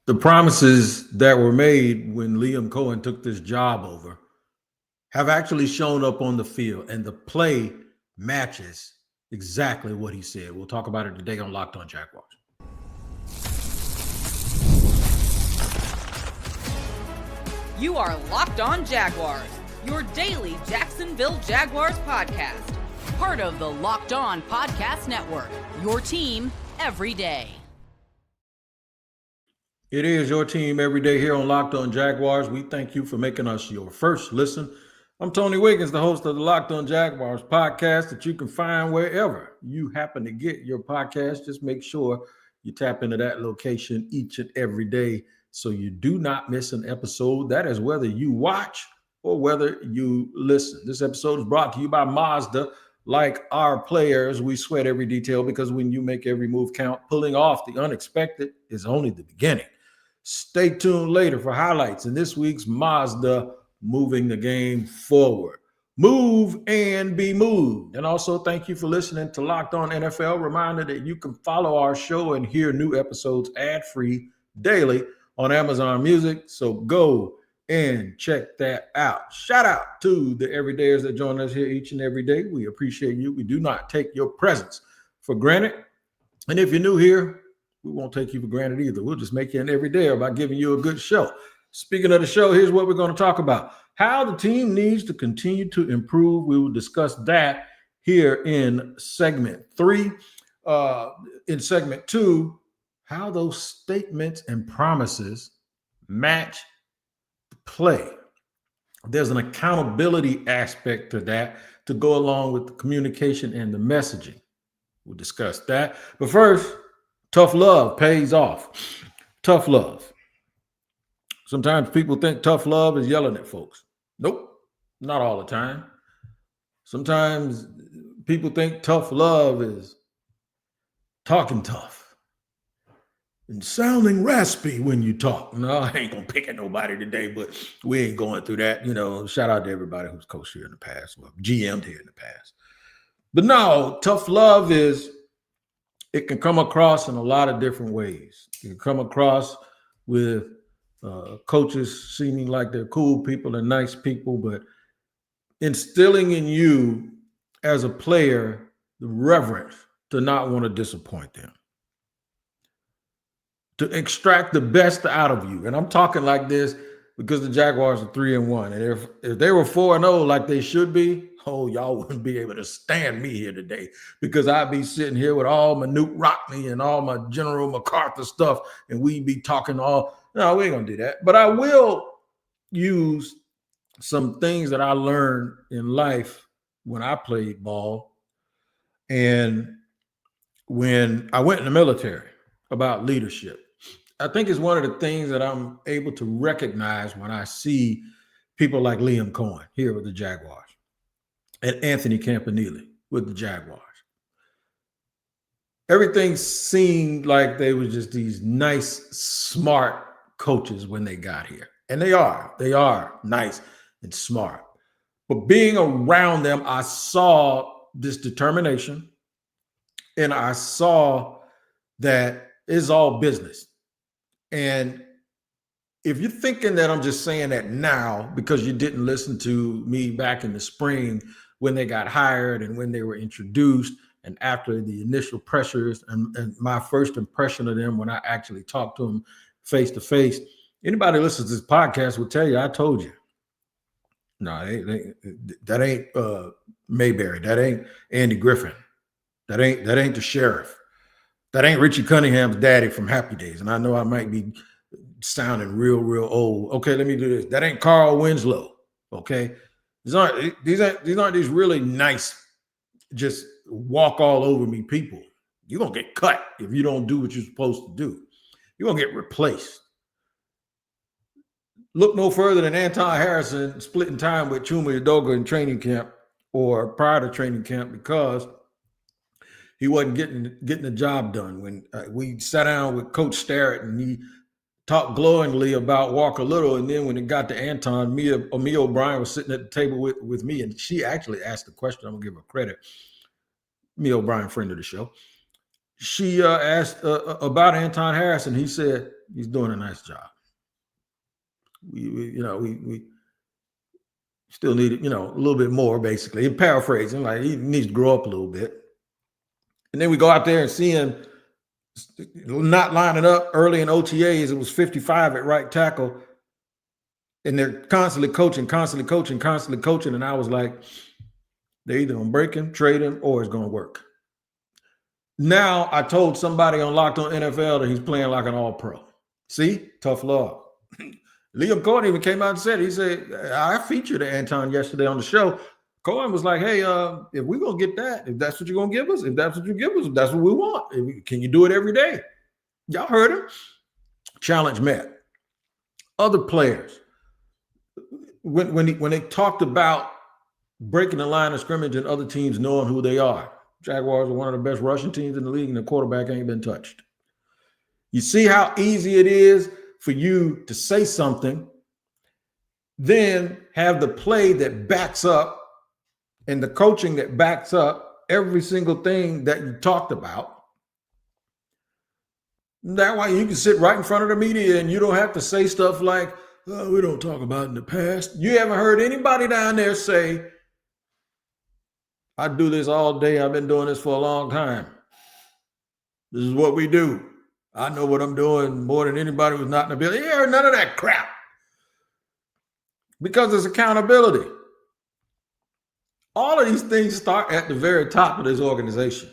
The promises that were made when Liam Cohen took this job over have actually shown up on the field, and the play matches exactly what he said. We'll talk about it today on Locked On Jaguars. You are Locked On Jaguars, your daily Jacksonville Jaguars podcast. Part of the Locked On Podcast Network, your team every day. It is your team every day here on Locked On Jaguars. We thank you for making us your first listen. I'm Tony Wiggins, the host of the Locked On Jaguars podcast that you can find wherever you happen to get your podcast. Just make sure you tap into that location each and every day so you do not miss an episode. That is whether you watch or whether you listen. This episode is brought to you by Mazda. Like our players, we sweat every detail because when you make every move count, pulling off the unexpected is only the beginning. Stay tuned later for highlights in this week's Mazda Moving the Game Forward. Move and be moved. And also thank you for listening to Locked On NFL. Reminder that you can follow our show and hear new episodes ad-free daily on Amazon Music. So go and check that out. Shout out to the everydayers that join us here each and every day. We appreciate you. We do not take your presence for granted. And if you're new here, we won't take you for granted either. We'll just make you an everydayer by giving you a good show. Speaking of the show, here's what we're going to talk about. How the team needs to continue to improve. We will discuss that here in segment 3. In segment 2, how those statements and promises match the play. There's an accountability aspect to that to go along with the communication and the messaging. We'll discuss that. But first, tough love pays off. Tough love. Sometimes people think tough love is yelling at folks. Nope, not all the time. Sometimes people think tough love is talking tough and sounding raspy when you talk. No, I ain't gonna pick at nobody today, but we ain't going through that. You know, shout out to everybody who's coached here in the past, or GM'd here in the past. But no, tough love it can come across in a lot of different ways. It can come across with coaches seeming like they're cool people and nice people, but instilling in you as a player the reverence to not want to disappoint them, to extract the best out of you. And I'm talking like this because the Jaguars are 3-1. And if they were 4-0 like they should be, oh, y'all wouldn't be able to stand me here today because I'd be sitting here with all my Newt Rockney and all my General MacArthur stuff, and we'd be talking all. No, we ain't going to do that. But I will use some things that I learned in life when I played ball and when I went in the military about leadership. I think it's one of the things that I'm able to recognize when I see people like Liam Cohen here with the Jaguars and Anthony Campanile with the Jaguars. Everything seemed like they were just these nice, smart coaches when they got here. And they are nice and smart. But being around them, I saw this determination, and I saw that it's all business. And if you're thinking that I'm just saying that now because you didn't listen to me back in the spring when they got hired and when they were introduced and after the initial pressures and my first impression of them when I actually talked to them face to face, anybody who listens to this podcast will tell you, I told you. No, that ain't Mayberry. That ain't Andy Griffin. That ain't the sheriff. That ain't Richie Cunningham's daddy from Happy Days. And I know I might be sounding real old. Okay, let me do this. That ain't Carl Winslow. Okay, these aren't these really nice, just walk all over me people. You're gonna get cut if you don't do what you're supposed to do. You're gonna get replaced. Look no further than Anton Harrison splitting time with Chuma Edoga in training camp or prior to training camp because he wasn't getting the job done. When we sat down with Coach Starrett and he talked glowingly about Walker Little, and then when it got to Anton, Mia O'Brien was sitting at the table with me, and she actually asked the question. I'm gonna give her credit. Mia O'Brien, friend of the show. she asked about Anton Harris, and he said he's doing a nice job. We still need, a little bit more, basically. And paraphrasing, like he needs to grow up a little bit. And then we go out there and see him not lining up early in OTAs. It was 55 at right tackle. And they're constantly coaching. And I was like, they're either going to break him, trade him, or it's going to work. Now, I told somebody on Locked On NFL that he's playing like an all-pro. See? Tough love. Liam Cohen even came out and said, he said, I featured Anton yesterday on the show. Cohen was like, hey, if we're going to get that, if that's what you're going to give us, if that's what you give us, if that's what we want, can you do it every day? Y'all heard him. Challenge met. Other players, when they talked about breaking the line of scrimmage and other teams knowing who they are, Jaguars are one of the best rushing teams in the league, and the quarterback ain't been touched. You see how easy it is for you to say something, then have the play that backs up and the coaching that backs up every single thing that you talked about. That way you can sit right in front of the media and you don't have to say stuff like, oh, we don't talk about in the past. You haven't heard anybody down there say, I do this all day. I've been doing this for a long time. This is what we do. I know what I'm doing more than anybody who's not in the building. You heard none of that crap. Because it's accountability. All of these things start at the very top of this organization.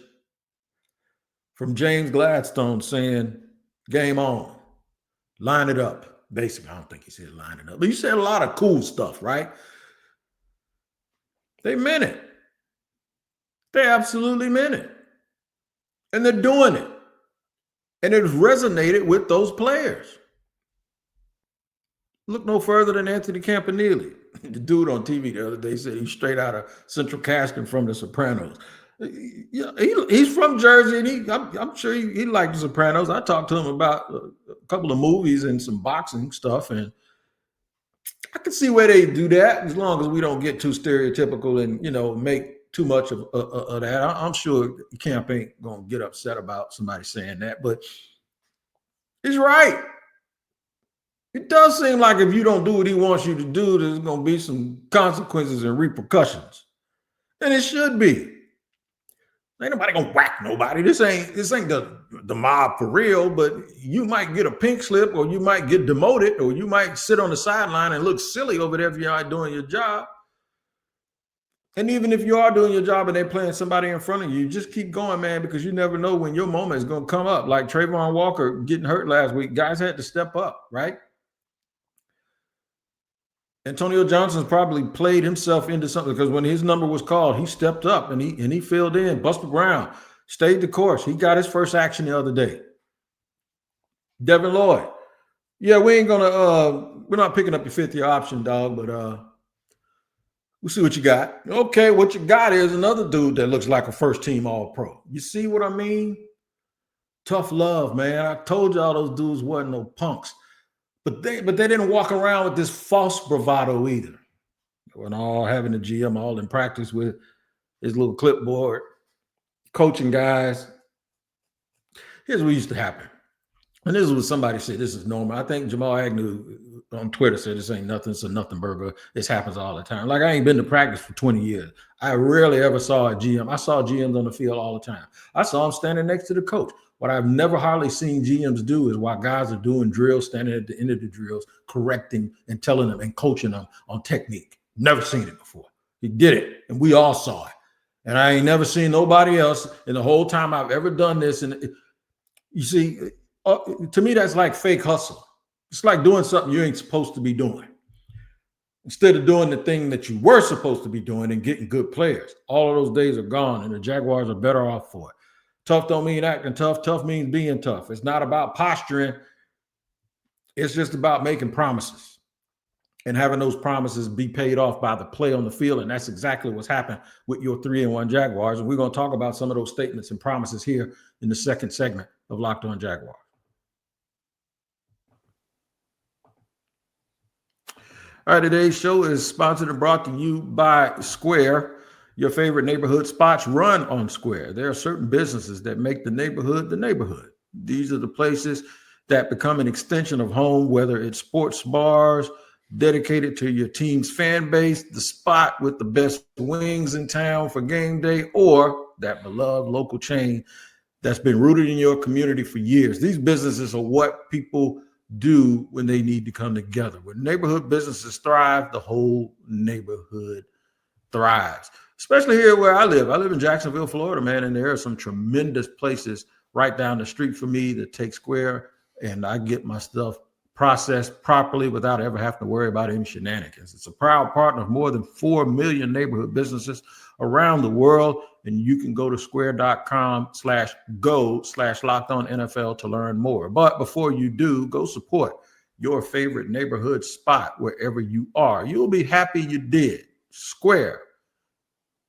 From James Gladstone saying, game on, line it up. Basically, I don't think he said line it up, but he said a lot of cool stuff, right? They meant it. They absolutely meant it. And they're doing it. And it resonated with those players. Look no further than Anthony Campanile. The dude on TV the other day said he's straight out of central casting from The Sopranos. He's from Jersey, and I'm sure he liked The Sopranos. I talked to him about a couple of movies and some boxing stuff, and I can see where they do that as long as we don't get too stereotypical and, make too much of that. I'm sure Camp ain't going to get upset about somebody saying that, but he's right. It does seem like if you don't do what he wants you to do, there's going to be some consequences and repercussions. And it should be. Ain't nobody going to whack nobody. This ain't the mob for real, but you might get a pink slip, or you might get demoted, or you might sit on the sideline and look silly over there if you're not doing your job. And even if you are doing your job and they're playing somebody in front of you, just keep going, man, because you never know when your moment is going to come up. Like Trayvon Walker getting hurt last week, guys had to step up, right? Antonio Johnson's probably played himself into something because when his number was called, he stepped up and he filled in. Buster Brown stayed the course. He got his first action the other day. Devin Lloyd. Yeah, we're not picking up your fifth-year option, dog, but we'll see what you got. Okay, what you got is another dude that looks like a first-team All-Pro. You see what I mean? Tough love, man. I told y'all those dudes wasn't no punks. But they didn't walk around with this false bravado either. They were all having the GM all in practice with his little clipboard, coaching guys. Here's what used to happen. And this is what somebody said, this is normal. I think Jamal Agnew on Twitter said this ain't nothing, it's a nothing burger. This happens all the time. Like I ain't been to practice for 20 years. I rarely ever saw a GM. I saw GMs on the field all the time. I saw them standing next to the coach. What I've never hardly seen GMs do is while guys are doing drills, standing at the end of the drills, correcting and telling them and coaching them on technique. Never seen it before. He did it, and we all saw it. And I ain't never seen nobody else in the whole time I've ever done this. And you see, to me, that's like fake hustle. It's like doing something you ain't supposed to be doing. Instead of doing the thing that you were supposed to be doing and getting good players. All of those days are gone, and the Jaguars are better off for it. Tough don't mean acting tough. Tough means being tough. It's not about posturing. It's just about making promises and having those promises be paid off by the play on the field. And that's exactly what's happened with your 3-1 Jaguars. And we're going to talk about some of those statements and promises here in the second segment of Locked On Jaguars. All right, today's show is sponsored and brought to you by Square. your favorite neighborhood spots run on Square. There are certain businesses that make the neighborhood the neighborhood. These are the places that become an extension of home, whether it's sports bars dedicated to your team's fan base, the spot with the best wings in town for game day, or that beloved local chain that's been rooted in your community for years. These businesses are what people do when they need to come together. When neighborhood businesses thrive, the whole neighborhood thrives, especially here where I live. I live in Jacksonville, Florida, man, and there are some tremendous places right down the street for me that take Square, and I get my stuff processed properly without ever having to worry about any shenanigans. It's a proud partner of more than 4 million neighborhood businesses around the world, and you can go to square.com/go/lockedonnfl to learn more. But before you do, go support your favorite neighborhood spot wherever you are. You'll be happy you did. Square.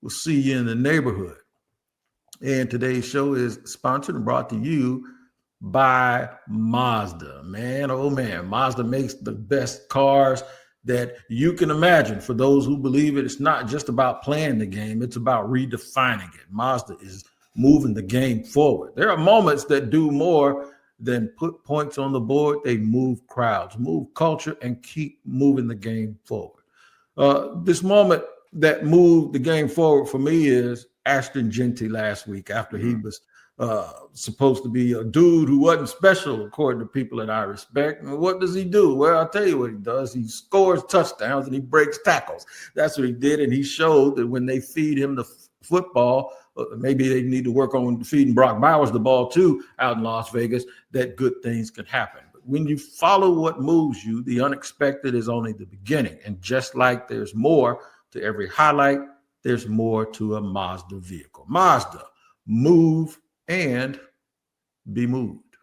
We'll see you in the neighborhood. And today's show is sponsored and brought to you by Mazda. Man, oh man, Mazda makes the best cars that you can imagine. For those who believe it, it's not just about playing the game, it's about redefining it. Mazda is moving the game forward. There are moments that do more than put points on the board. They move crowds, move culture, and keep moving the game forward. This moment that moved the game forward for me is Ashton Genty last week, after he was supposed to be a dude who wasn't special, according to people that I respect. And what does he do? Well, I'll tell you what he does. He scores touchdowns and he breaks tackles. That's what he did. And he showed that when they feed him the football, maybe they need to work on feeding Brock Bowers the ball too out in Las Vegas, that good things can happen. But when you follow what moves you, the unexpected is only the beginning. And just like there's more to every highlight, there's more to a Mazda vehicle. Mazda, move and be moved.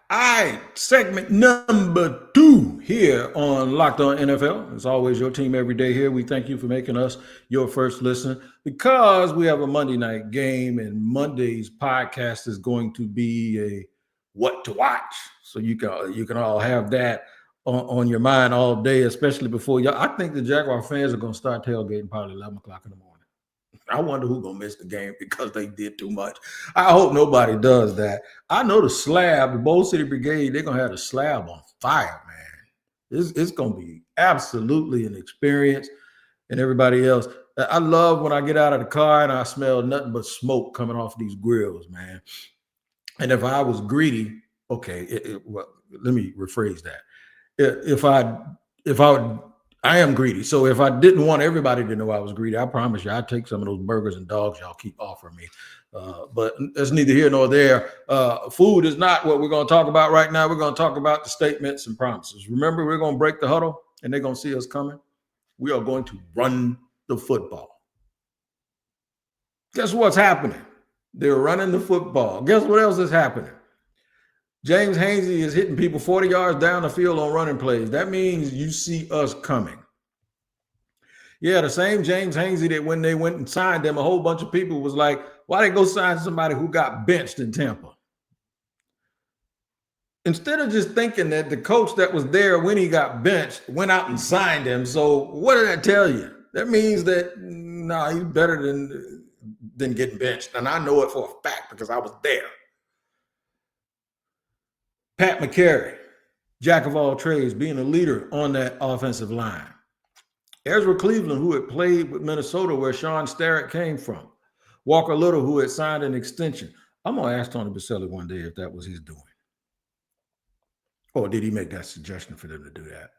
All right, segment number 2 here on Locked On NFL. As always, your team every day here. We thank you for making us your first listen, because we have a Monday night game, and Monday's podcast is going to be a what to watch. So you can all have that on your mind all day, especially before y'all. I think the Jaguar fans are going to start tailgating probably 11 o'clock in the morning. I wonder who's going to miss the game because they did too much. I hope nobody does that. I know the slab, the Bowl City Brigade, they're going to have the slab on fire, man. It's going to be absolutely an experience. And everybody else, I love when I get out of the car and I smell nothing but smoke coming off these grills, man. And if I was greedy, okay, well, let me rephrase that. I am greedy. So if I didn't want everybody to know I was greedy, I promise you I'd take some of those burgers and dogs y'all keep offering me. But that's neither here nor there. Food is not what we're going to talk about right now. We're going to talk about the statements and promises. Remember, we're going to break the huddle and they're going to see us coming. We are going to run the football. Guess what's happening? They're running the football. Guess what else is happening? James Hainsey is hitting people 40 yards down the field on running plays. That means you see us coming. Yeah, the same James Hainsey that when they went and signed him, a whole bunch of people was like, why they go sign somebody who got benched in Tampa? Instead of just thinking that the coach that was there when he got benched went out and signed him. So what did that tell you? That means that, he's better than getting benched. And I know it for a fact because I was there. Pat McCary, jack of all trades, being a leader on that offensive line. Ezra Cleveland, who had played with Minnesota where Sean Starrett came from. Walker Little, who had signed an extension. I'm going to ask Tony Baselli one day if that was his doing. Or did he make that suggestion for them to do that?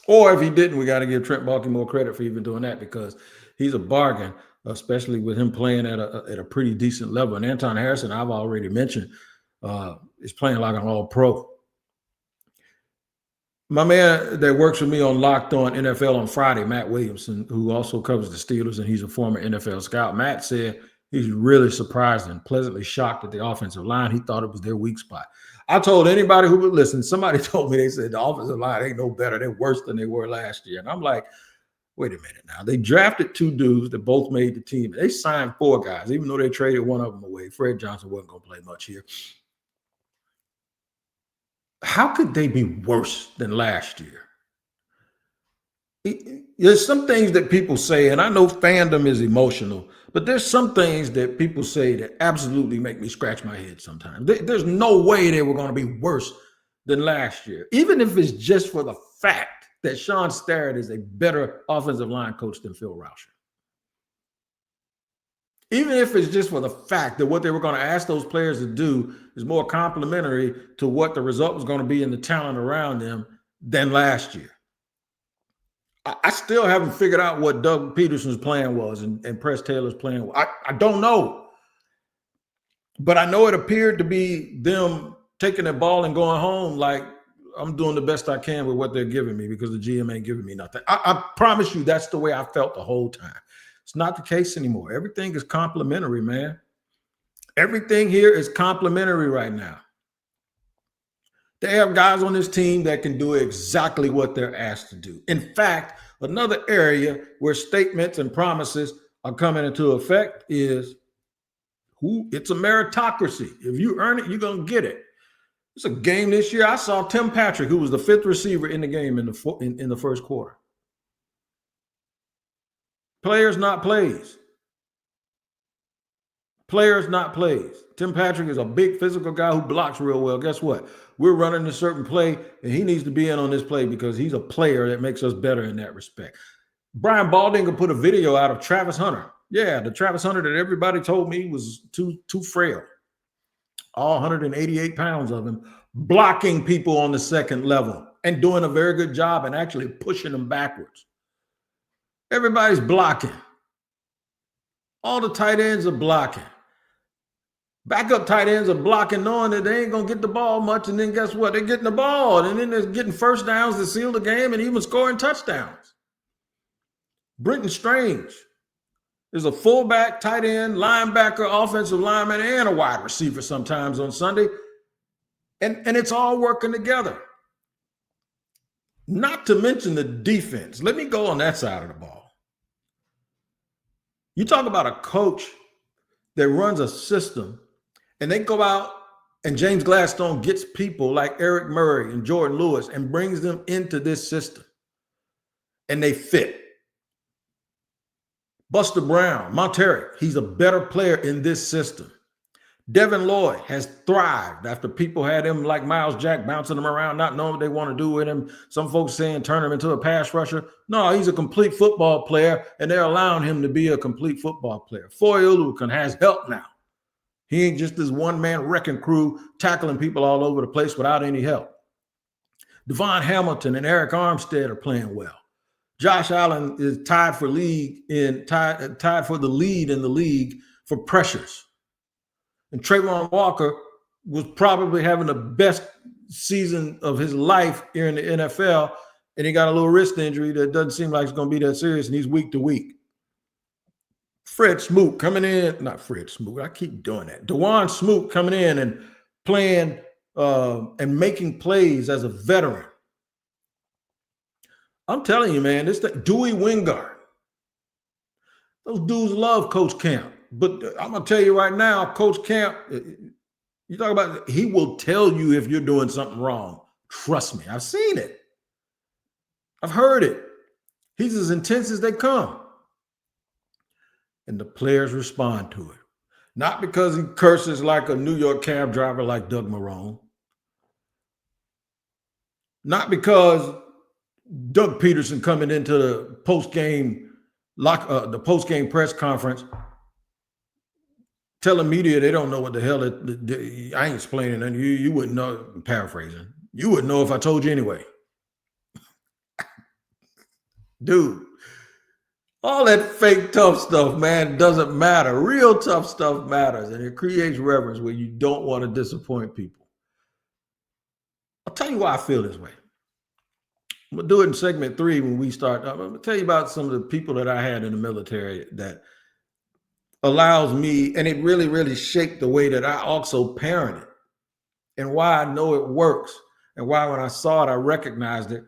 Or if he didn't, we got to give Trent Baalke more credit for even doing that, because he's a bargain, especially with him playing at a pretty decent level. And Anton Harrison, I've already mentioned, is playing like an all-pro. My man that works with me on Locked On NFL on Friday, Matt Williamson, who also covers the Steelers, and he's a former NFL scout. Matt said he's really surprised and pleasantly shocked at the offensive line. He thought it was their weak spot. I told anybody who would listen, somebody told me, they said the offensive line ain't no better. They're worse than they were last year. And I'm like, wait a minute now. They drafted 2 dudes that both made the team. They signed 4 guys, even though they traded one of them away. Fred Johnson wasn't going to play much here. How could they be worse than last year? There's some things that people say, and I know fandom is emotional, but there's some things that people say that absolutely make me scratch my head sometimes. There's no way they were going to be worse than last year, even if it's just for the fact that Sean Starrett is a better offensive line coach than Phil Rauscher. Even if it's just for the fact that what they were going to ask those players to do is more complementary to what the result was going to be in the talent around them than last year. I still haven't figured out what Doug Peterson's plan was and Press Taylor's plan. I don't know. But I know it appeared to be them taking the ball and going home like, I'm doing the best I can with what they're giving me because the GM ain't giving me nothing. I promise you that's the way I felt the whole time. It's not the case anymore. Everything is complimentary, man. Everything here is complimentary right now. They have guys on this team that can do exactly what they're asked to do. In fact, another area where statements and promises are coming into effect is it's a meritocracy. If you earn it, you're going to get it. It's a game this year. I saw Tim Patrick, who was the fifth receiver in the game in the first quarter. Players, not plays. Players, not plays. Tim Patrick is a big physical guy who blocks real well. Guess what? We're running a certain play, and he needs to be in on this play because he's a player that makes us better in that respect. Brian Baldinger put a video out of Travis Hunter. Yeah, the Travis Hunter that everybody told me was too frail. All 188 pounds of him, blocking people on the second level and doing a very good job and actually pushing them backwards. Everybody's blocking. All the tight ends are blocking. Backup tight ends are blocking, knowing that they ain't going to get the ball much. And then guess what? They're getting the ball. And then they're getting first downs to seal the game and even scoring touchdowns. Brenton Strange is a fullback, tight end, linebacker, offensive lineman, and a wide receiver sometimes on Sunday. And it's all working together. Not to mention the defense. Let me go on that side of the ball. You talk about a coach that runs a system, and they go out and James Gladstone gets people like Eric Murray and Jordan Lewis and brings them into this system, and they fit. Buster Brown, Monterey, he's a better player in this system. Devin Lloyd has thrived after people had him like Miles Jack bouncing him around, not knowing what they want to do with him. Some folks saying turn him into a pass rusher. No, he's a complete football player, and they're allowing him to be a complete football player. Foye Oluokun has help now. He ain't just this one-man wrecking crew tackling people all over the place without any help. Devon Hamilton and Eric Armstead are playing well. Josh Allen is tied for the lead in the league for pressures. And Trayvon Walker was probably having the best season of his life here in the NFL, and he got a little wrist injury that doesn't seem like it's going to be that serious, and he's week to week. Fred Smoot coming in, not Fred Smoot, I keep doing that. DeJuan Smoot coming in and playing and making plays as a veteran. I'm telling you, man, Dewey Wingard. Those dudes love Coach Camp. But I'm going to tell you right now, Coach Camp, you talk about, he will tell you if you're doing something wrong. Trust me, I've seen it. I've heard it. He's as intense as they come. And the players respond to it. Not because he curses like a New York cab driver like Doug Marrone. Not because Doug Peterson coming into the post-game press conference telling media they don't know what the hell I ain't explaining nothing. You wouldn't know, paraphrasing. You wouldn't know if I told you anyway. Dude, all that fake tough stuff, man, doesn't matter. Real tough stuff matters, and it creates reverence where you don't want to disappoint people. I'll tell you why I feel this way. I'm going to do it in segment 3 when we start. I'm going to tell you about some of the people that I had in the military that allows me, and it really, really shaped the way that I also parented and why I know it works and why when I saw it, I recognized it.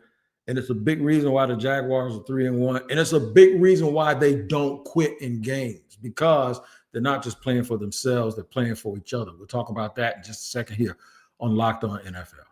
And it's a big reason why the Jaguars are 3-1. And it's a big reason why they don't quit in games, because they're not just playing for themselves, they're playing for each other. We'll talk about that in just a second here on Locked On NFL.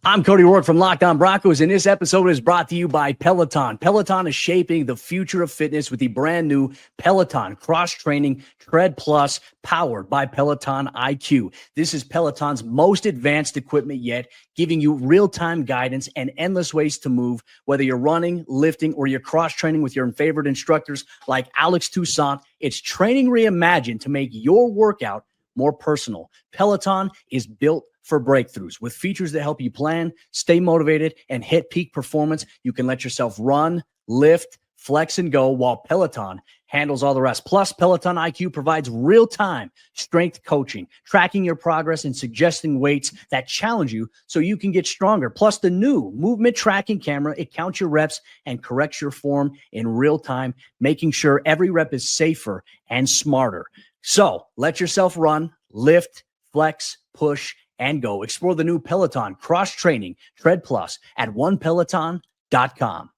I'm Cody Rourke from Locked On Broncos, and this episode is brought to you by Peloton. Peloton is shaping the future of fitness with the brand new Peloton Cross-Training Tread Plus, powered by Peloton IQ. This is Peloton's most advanced equipment yet, giving you real-time guidance and endless ways to move, whether you're running, lifting, or you're cross-training with your favorite instructors like Alex Toussaint. It's training reimagined to make your workout more personal. Peloton is built for breakthroughs with features that help you plan, stay motivated, and hit peak performance. You can let yourself run, lift, flex, and go while Peloton handles all the rest. Plus, Peloton IQ provides real-time strength coaching, tracking your progress and suggesting weights that challenge you so you can get stronger. Plus, the new movement tracking camera, it counts your reps and corrects your form in real time, making sure every rep is safer and smarter. So let yourself run, lift, flex, push, and go. Explore the new Peloton Cross-Training Tread Plus at onepeloton.com.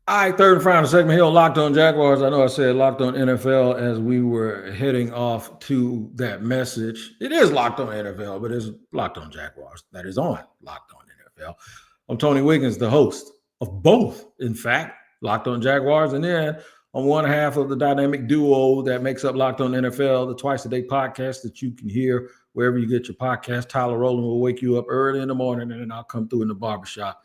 All right, third and final segment here on Locked On Jaguars. I know I said Locked On NFL as we were heading off to that message. It is Locked On NFL, but it's Locked On Jaguars that is on Locked On NFL. I'm Tony Wiggins, the host of both, in fact, Locked On Jaguars, and then on one half of the dynamic duo that makes up Locked On NFL, the twice-a-day podcast that you can hear wherever you get your podcast. Tyler Rowland will wake you up early in the morning, and then I'll come through in the barbershop.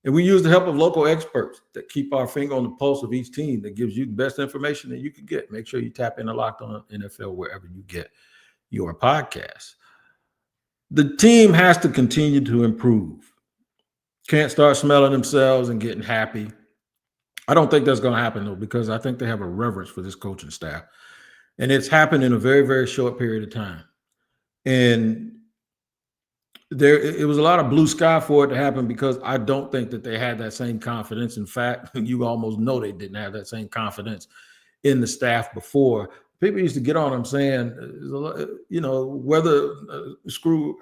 And we use the help of local experts that keep our finger on the pulse of each team that gives you the best information that you can get. Make sure you tap into Locked On NFL wherever you get your podcast. The team has to continue to improve. Can't start smelling themselves and getting happy. I don't think that's going to happen, though, because I think they have a reverence for this coaching staff. And it's happened in a very, very short period of time. And it was a lot of blue sky for it to happen because I don't think that they had that same confidence. In fact, you almost know they didn't have that same confidence in the staff before. People used to get on them saying, whether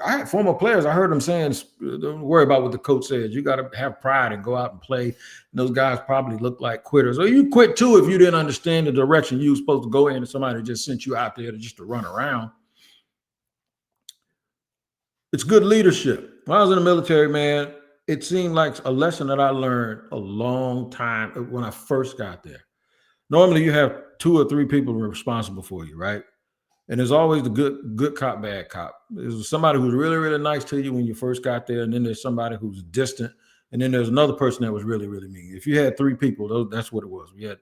I had former players, I heard them saying, don't worry about what the coach says. You got to have pride and go out and play. And those guys probably look like quitters. Or you quit too if you didn't understand the direction you were supposed to go in and somebody just sent you out there just to run around. It's good leadership. When I was in the military, man, it seemed like a lesson that I learned a long time when I first got there. Normally, you have 2 or 3 people responsible for you, right? And there's always the good cop, bad cop. There's somebody who's really, really nice to you when you first got there, and then there's somebody who's distant, and then there's another person that was really, really mean. If you had 3 people, that's what it was. We had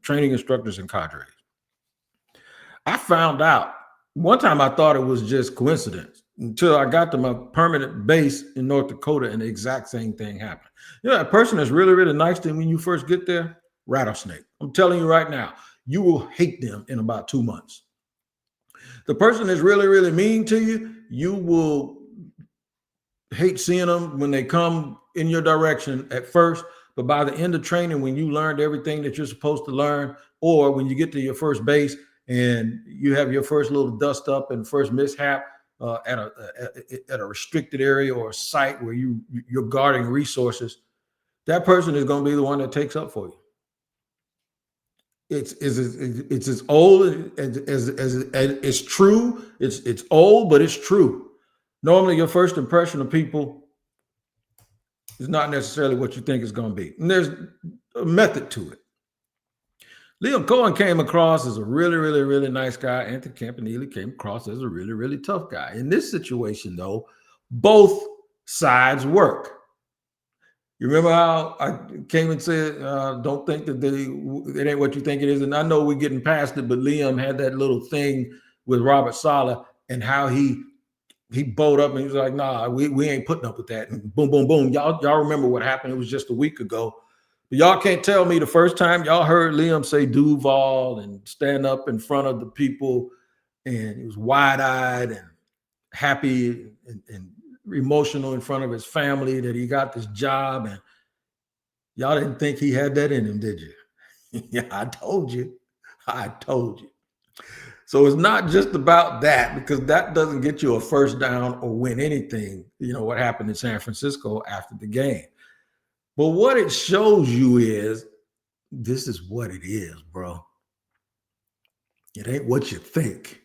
training instructors and cadres. I found out one time I thought it was just coincidence until I got to my permanent base in North Dakota, and the exact same thing happened. A person that's really, really nice to you when you first get there, rattlesnake. I'm telling you right now, you will hate them in about 2 months. The person that's really, really mean to you, you will hate seeing them when they come in your direction at first, but by the end of training, when you learned everything that you're supposed to learn, or when you get to your first base and you have your first little dust up and first mishap at a restricted area or a site where you're guarding resources, that person is going to be the one that takes up for you. It's as old as it's true. It's old, but it's true. Normally, your first impression of people is not necessarily what you think it's going to be. And there's a method to it. Liam Cohen came across as a really, really, really nice guy. Anton Campanile came across as a really, really tough guy. In this situation, though, both sides work. You remember how I came and said, don't think that it ain't what you think it is. And I know we're getting past it, but Liam had that little thing with Robert Saleh and how he bowed up and he was like, nah, we ain't putting up with that. And boom, boom, boom. Y'all remember what happened. It was just a week ago. But y'all can't tell me the first time y'all heard Liam say Duval and stand up in front of the people, and he was wide-eyed and happy and emotional in front of his family that he got this job, and y'all didn't think he had that in him, did you? Yeah, I told you. So it's not just about that, because that doesn't get you a first down or win anything. You know what happened in San Francisco after the game. But what it shows you is this is what it is, bro. It ain't what you think.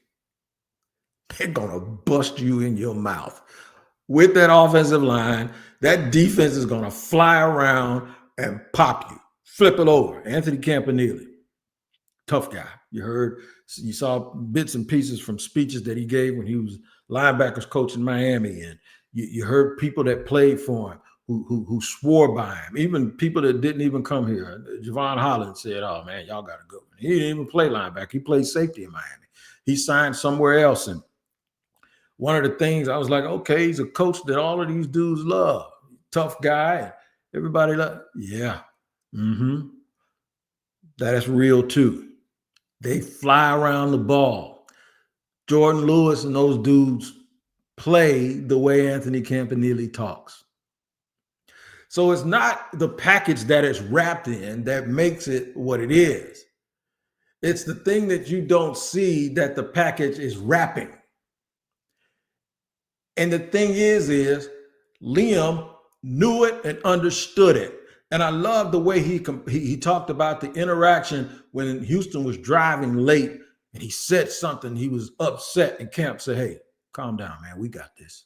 they're going to bust you in your mouth. With that offensive line, that defense is going to fly around and pop you, flip it over. Anthony Campanile, tough guy. You saw bits and pieces from speeches that he gave when he was linebackers coach in Miami, and you heard people that played for him who swore by him, even people that didn't even come here. Javon Holland said, "Oh man, y'all got a good one." He didn't even play linebacker; he played safety in Miami. He signed somewhere else, and one of the things I was like, okay, he's a coach that all of these dudes love. Tough guy. And everybody yeah. That's real too. They fly around the ball. Jordan Lewis and those dudes play the way Anthony Campanile talks. So it's not the package that it's wrapped in that makes it what it is. It's the thing that you don't see that the package is wrapping. And the thing is Liam knew it and understood it. And I love the way he talked about the interaction when Houston was driving late and he said something. He was upset, and Camp said, "Hey, calm down, man. We got this."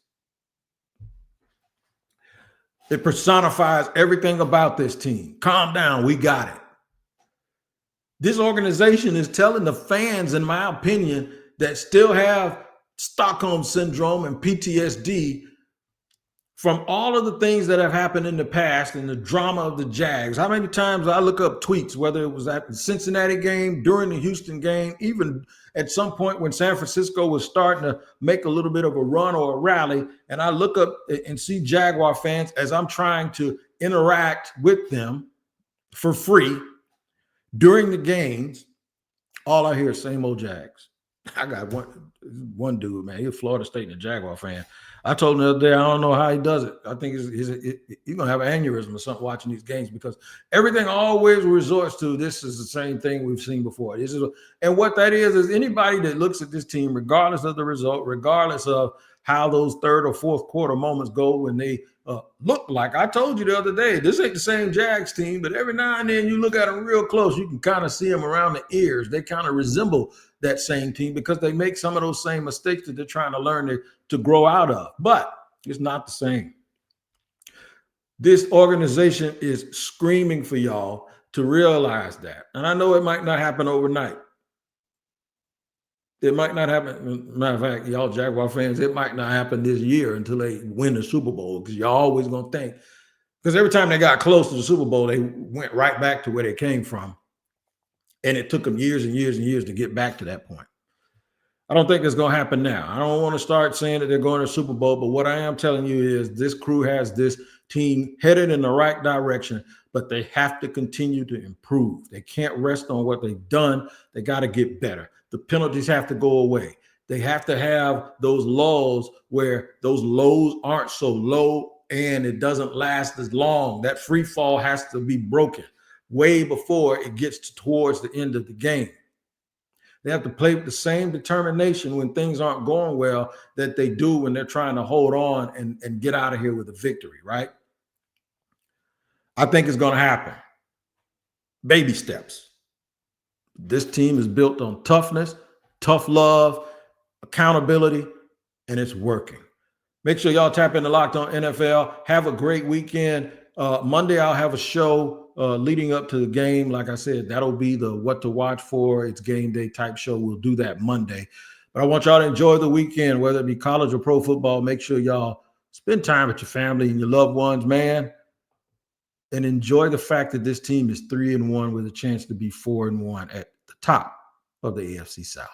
It personifies everything about this team. Calm down. We got it. This organization is telling the fans, in my opinion, that still have Stockholm syndrome and PTSD from all of the things that have happened in the past and the drama of the Jags. How many times I look up tweets, whether it was at the Cincinnati game, during the Houston game, even at some point when San Francisco was starting to make a little bit of a run or a rally, and I look up and see Jaguar fans as I'm trying to interact with them for free during the games, all I hear is same old Jags. I got one dude, man, he's a Florida State and a Jaguar fan. I told him the other day, I don't know how he does it. I think he's going to have an aneurysm or something watching these games, because everything always resorts to this is the same thing we've seen before. And what that is anybody that looks at this team, regardless of the result, regardless of how those third or fourth quarter moments go when they look like, I told you the other day, this ain't the same Jags team, but every now and then you look at them real close, you can kind of see them around the ears. They kind of resemble that same team because they make some of those same mistakes that they're trying to learn to grow out of. But it's not the same. This organization is screaming for y'all to realize that. And I know it might not happen overnight. It might not happen. Matter of fact, y'all Jaguar fans, it might not happen this year until they win the Super Bowl, because you're always going to think, because every time they got close to the Super Bowl, they went right back to where they came from. And it took them years and years and years to get back to that point. I don't think it's going to happen now. I don't want to start saying that they're going to the Super Bowl, but what I am telling you is this crew has this team headed in the right direction, but they have to continue to improve. They can't rest on what they've done. They got to get better. The penalties have to go away. They have to have those lulls where those lows aren't so low and it doesn't last as long. That free fall has to be broken way before it gets towards the end of the game. They have to play with the same determination when things aren't going well that they do when they're trying to hold on and get out of here with a victory, right? I think it's going to happen. Baby steps. This team is built on toughness, tough love, accountability, and it's working. Make sure y'all tap into Locked On NFL. Have a great weekend. Monday, I'll have a show leading up to the game. Like I said, that'll be the what to watch for. It's game day type show. We'll do that Monday. But I want y'all to enjoy the weekend, whether it be college or pro football. Make sure y'all spend time with your family and your loved ones, man. And enjoy the fact that this team is 3-1 with a chance to be 4-1 at the top of the AFC South.